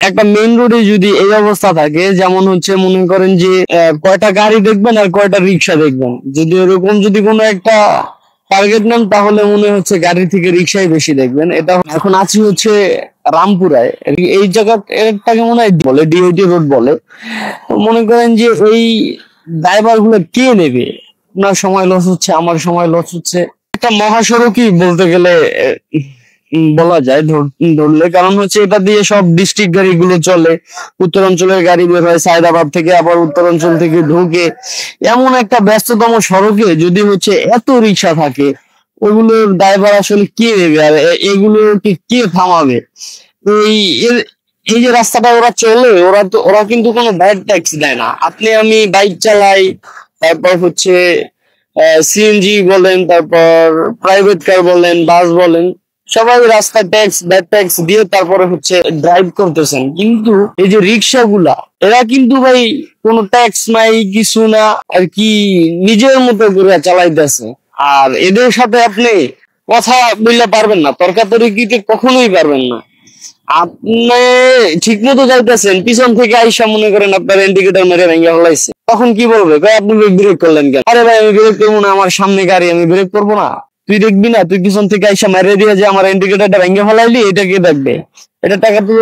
একটা মেইন রোডে যদি এই অবস্থা থাকে, যেমন হচ্ছে মনে করেন যে কয়টা গাড়ি দেখবেন আর কয়টা রিক্সা দেখবেন, যদি এরকম যদি কোনো একটা টার্গেট নেন তাহলে মনে হচ্ছে গাড়ি থেকে রিক্সাই বেশি দেখবেন। এটা এখন আছি হচ্ছে রামপুরায়, এই জায়গাটাকে মনে হয় বলে ডিওটি রোড বলে। তো মনে করেন যে এই ড্রাইভার গুলো কে নেবে? আপনার সময় লস হচ্ছে, আমার সময় লস হচ্ছে। একটা মহাসড়কই বলতে গেলে বলা যায় ধরলে, কারণ হচ্ছে এটা দিয়ে সব ডিস্ট্রিক্ট গাড়িগুলো চলে। উত্তরাঞ্চলের গাড়ি বের হয় সায়দাবাদ থেকে, আবার উত্তরাঞ্চল থেকে ঢুকে। এমন একটা ব্যস্ততম সড়কে যদি হচ্ছে এত রিক্সা থাকে, ওগুলোর ড্রাইভার আসলে কে নেবে আর এগুলোকে কে থামাবে? এই এই যে রাস্তাটা ওরা চলে, ওরা কিন্তু কোনো ব্যাড ট্যাক্স দেয় না। আপনি আমি বাইক চালাই, তারপর হচ্ছে সিএনজি বলেন, তারপর প্রাইভেট কার বলেন, বাস বলেন, সবাই রাস্তায় ট্যাক্স ব্যাড ট্যাক্স দিয়ে তারপরে হচ্ছে ড্রাইভ করতেছেন। কিন্তু এই যে রিক্সা গুলা, এরা কিন্তু ভাই কোনো ট্যাক্স নাই, কিছু না, আর কি নিজের মতো করে চালাইতেছে। আর এদের সাথে আপনি কথা বললে পারবেন না, তর্কাতর্কিতে কখনোই পারবেন না। আপনি ঠিক মতো যাইতেছেন, পিছন থেকে আইসা মনে করেন আপনার ইন্ডিকেটর মেরে ভেঙে ফেলাইছে, তখন কি বলবে? ভাই আপনি ব্রেক করলেন কেন? আরে ভাই আমি ব্রেক করবো না, আমার সামনে গাড়ি, আমি ব্রেক করবো না? তুই দেখবি না? তুই পিছন থেকে আইসা মেরে দিয়ে যে আমার ইন্ডিকেটরটা ভেঙে ফেলাইলি, এটা কে দেখবে? এটা টাকা তো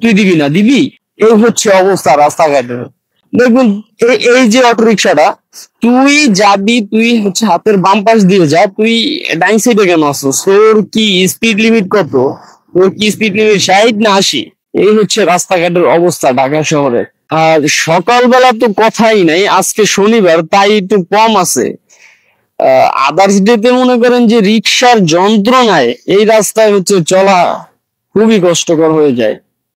তুই দিবি না, দিবি? এই হচ্ছে অবস্থা রাস্তাঘাটে। দেখুন, এই যে অটো রিক্সাটা, তুই যাবি, তুই হচ্ছে হাতের বাম পাশ দিয়ে যা, তুই ডাইন সাইডে কেন আসছিস? তোর কি স্পিড লিমিট কত? তোর কি স্পিড লিমিট 60 না 80? এই হচ্ছে রাস্তাঘাটের অবস্থা ঢাকা শহরে। আর সকালবেলা তো কথাই নাই, আজকে শনিবার তাই একটু কম আছে। আদার্স ডেতে মনে করেন যে রিক্সার যন্ত্রণায় এই রাস্তায় হচ্ছে চলা খুবই কষ্টকর হয়ে যায়।